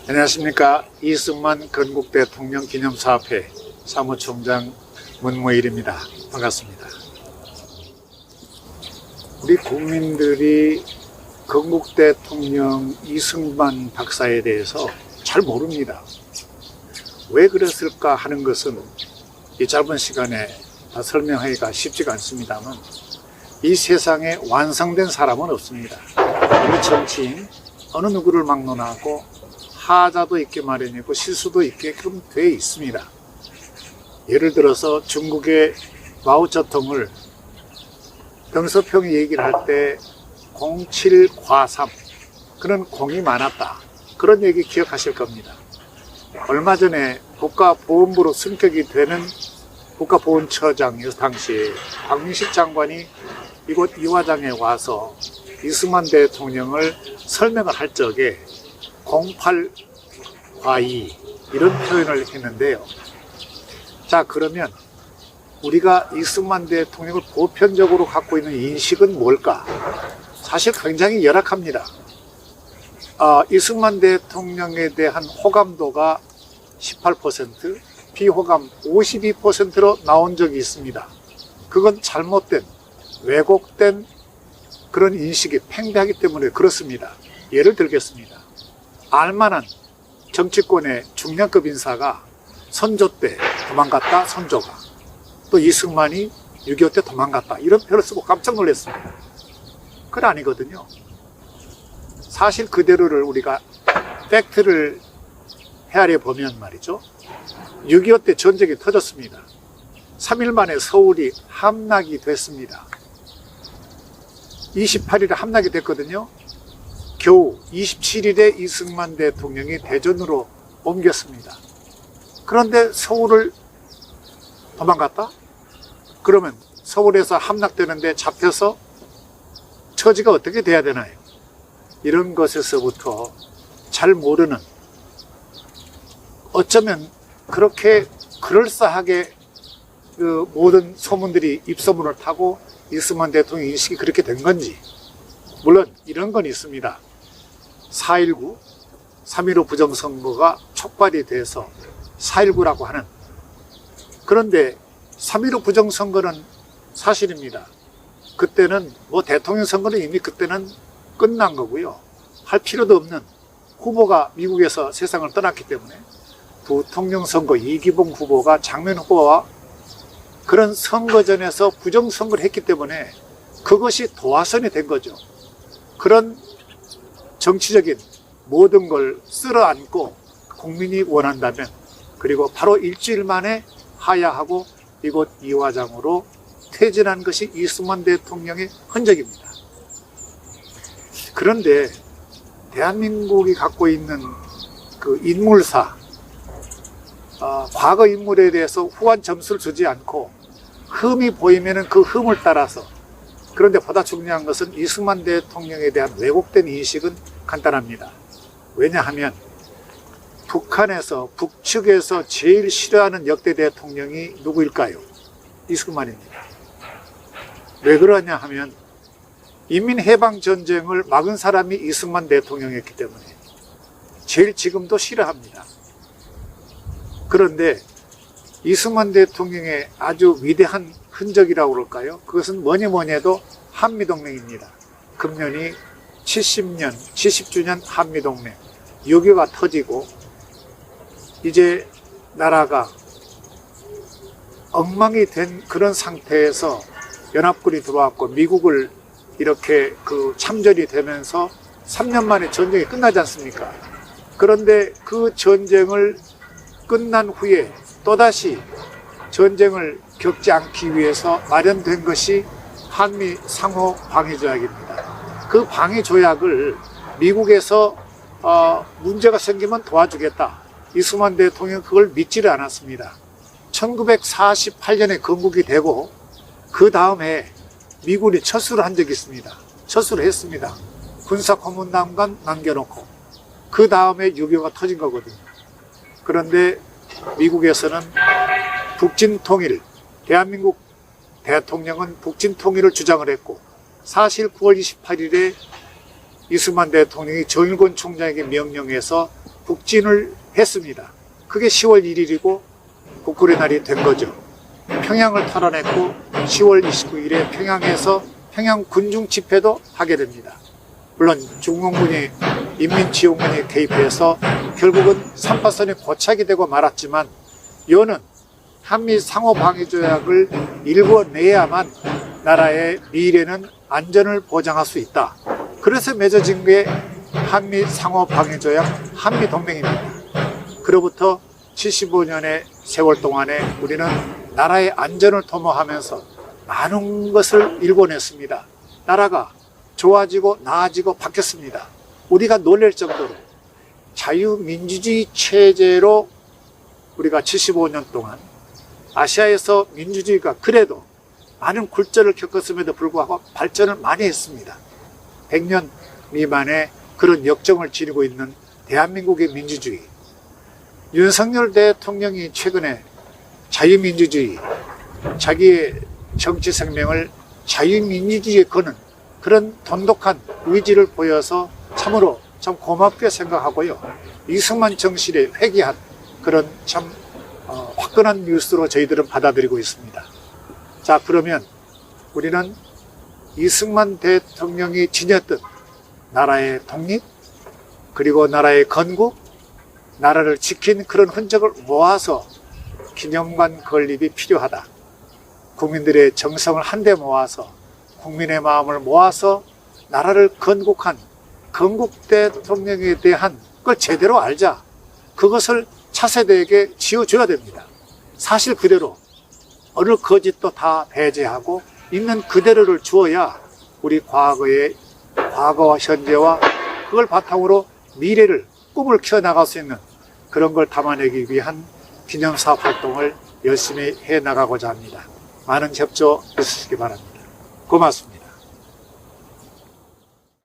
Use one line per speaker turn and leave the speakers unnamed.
안녕하십니까. 이승만 건국대통령 기념사업회 사무총장 문무일입니다. 반갑습니다. 우리 국민들이 건국대통령 이승만 박사에 대해서 잘 모릅니다. 왜 그랬을까 하는 것은 이 짧은 시간에 다 설명하기가 쉽지가 않습니다만, 이 세상에 완성된 사람은 없습니다. 어느 정치인, 어느 누구를 막론하고 하자도 있게 마련이고 실수도 있게끔 되어 있습니다. 예를 들어서 중국의 마오쩌둥을 덩서평이 얘기를 할 때 07과삼, 그런 공이 많았다, 그런 얘기 기억하실 겁니다. 얼마 전에 국가보훈부로 승격이 되는 국가보훈처장이었 당시에 박민식 장관이 이곳 이화장에 와서 이승만 대통령을 설명을 할 적에 08과이 이런 표현을 했는데요. 자, 그러면 우리가 이승만 대통령을 보편적으로 갖고 있는 인식은 뭘까? 사실 굉장히 열악합니다. 이승만 대통령에 대한 호감도가 18%, 비호감 52%로 나온 적이 있습니다. 그건 잘못된, 왜곡된 그런 인식이 팽배하기 때문에 그렇습니다. 예를 들겠습니다. 알만한 정치권의 중량급 인사가 선조 때 도망갔다, 선조가. 또 이승만이 6.25 때 도망갔다, 이런 표현을 쓰고 깜짝 놀랐습니다. 그건 아니거든요. 사실 그대로를 우리가 팩트를 헤아려 보면 말이죠. 6.25 때 전쟁이 터졌습니다. 3일 만에 서울이 함락이 됐습니다. 28일에 함락이 됐거든요. 겨우 27일에 이승만 대통령이 대전으로 옮겼습니다. 그런데 서울을 도망갔다? 그러면 서울에서 함락되는데 잡혀서 처지가 어떻게 돼야 되나요? 이런 것에서부터 잘 모르는, 어쩌면 그렇게 그럴싸하게 그 모든 소문들이 입소문을 타고 이승만 대통령 인식이 그렇게 된 건지, 물론 이런 건 있습니다. 4.19, 3.15 부정선거가 촉발이 돼서 4.19라고 하는, 그런데 3.15 부정선거는 사실입니다. 그때는 대통령 선거는 이미 그때는 끝난 거고요. 할 필요도 없는 후보가 미국에서 세상을 떠났기 때문에 부통령 선거 이기봉 후보가 장면 후보와 그런 선거전에서 부정선거를 했기 때문에 그것이 도화선이 된 거죠. 그런 정치적인 모든 걸 쓸어안고 국민이 원한다면, 그리고 바로 일주일 만에 하야하고 이곳 이화장으로 퇴진한 것이 이승만 대통령의 흔적입니다. 그런데 대한민국이 갖고 있는 그 인물사, 과거 인물에 대해서 후한 점수를 주지 않고 흠이 보이면 그 흠을 따라서, 그런데 보다 중요한 것은 이승만 대통령에 대한 왜곡된 인식은 간단합니다. 왜냐하면 북한에서, 북측에서 제일 싫어하는 역대 대통령이 누구일까요? 이승만입니다. 왜 그러냐 하면 인민해방전쟁을 막은 사람이 이승만 대통령이었기 때문에 제일 지금도 싫어합니다. 그런데 이승만 대통령의 아주 위대한 흔적이라고 그럴까요? 그것은 뭐니 해도 한미동맹입니다. 금년이 70주년 한미동맹, 6.25가 터지고 이제 나라가 엉망이 된 그런 상태에서 연합군이 들어왔고 미국을 이렇게 참전이 되면서 3년 만에 전쟁이 끝나지 않습니까? 그런데 그 전쟁을 끝난 후에 또다시 전쟁을 겪지 않기 위해서 마련된 것이 한미 상호 방위조약입니다. 그 방위조약을 미국에서 문제가 생기면 도와주겠다. 이승만 대통령은 그걸 믿지를 않았습니다. 1948년에 건국이 되고 그 다음에 미군이 철수를 한 적이 있습니다. 철수를 했습니다. 군사 고문단만 남겨놓고 그 다음에 6.25가 터진 거거든요. 그런데 미국에서는 북진 통일, 대한민국 대통령은 북진 통일을 주장을 했고 사실 9월 28일에 이승만 대통령이 정일권 총장에게 명령해서 북진을 했습니다. 그게 10월 1일이고 국군의 날이 된 거죠. 평양을 탈환했고 10월 29일에 평양에서 평양 군중 집회도 하게 됩니다. 물론 중공군이 인민지원군이 개입해서 결국은 3파선이 고착이 되고 말았지만 이거는 한미 상호방위조약을 일궈내야만 나라의 미래는 안전을 보장할 수 있다. 그래서 맺어진 게 한미 상호방위조약 한미동맹입니다. 그로부터 75년의 세월 동안에 우리는 나라의 안전을 도모하면서 많은 것을 일궈냈습니다. 나라가 좋아지고 나아지고 바뀌었습니다. 우리가 놀랄 정도로 자유민주주의 체제로 우리가 75년 동안 아시아에서 민주주의가 그래도 많은 굴절을 겪었음에도 불구하고 발전을 많이 했습니다. 100년 미만의 그런 역정을 지니고 있는 대한민국의 민주주의. 윤석열 대통령이 최근에 자유민주주의, 자기의 정치 생명을 자유민주주의에 거는 그런 돈독한 의지를 보여서 참으로 참 고맙게 생각하고요. 이승만 정신에 회귀한 그런 참 화끈한 뉴스로 저희들은 받아들이고 있습니다. 자, 그러면 우리는 이승만 대통령이 지녔던 나라의 독립, 그리고 나라의 건국, 나라를 지킨 그런 흔적을 모아서 기념관 건립이 필요하다. 국민들의 정성을 한데 모아서 국민의 마음을 모아서 나라를 건국한 건국 대통령에 대한 걸 제대로 알자. 그것을 차세대에게 지어줘야 됩니다. 사실 그대로 어느 거짓도 다 배제하고 있는 그대로를 주어야 우리 과거와 현재와 그걸 바탕으로 미래를 꿈을 키워나갈 수 있는 그런 걸 담아내기 위한 기념사업 활동을 열심히 해나가고자 합니다. 많은 협조 해주시기 바랍니다. 고맙습니다.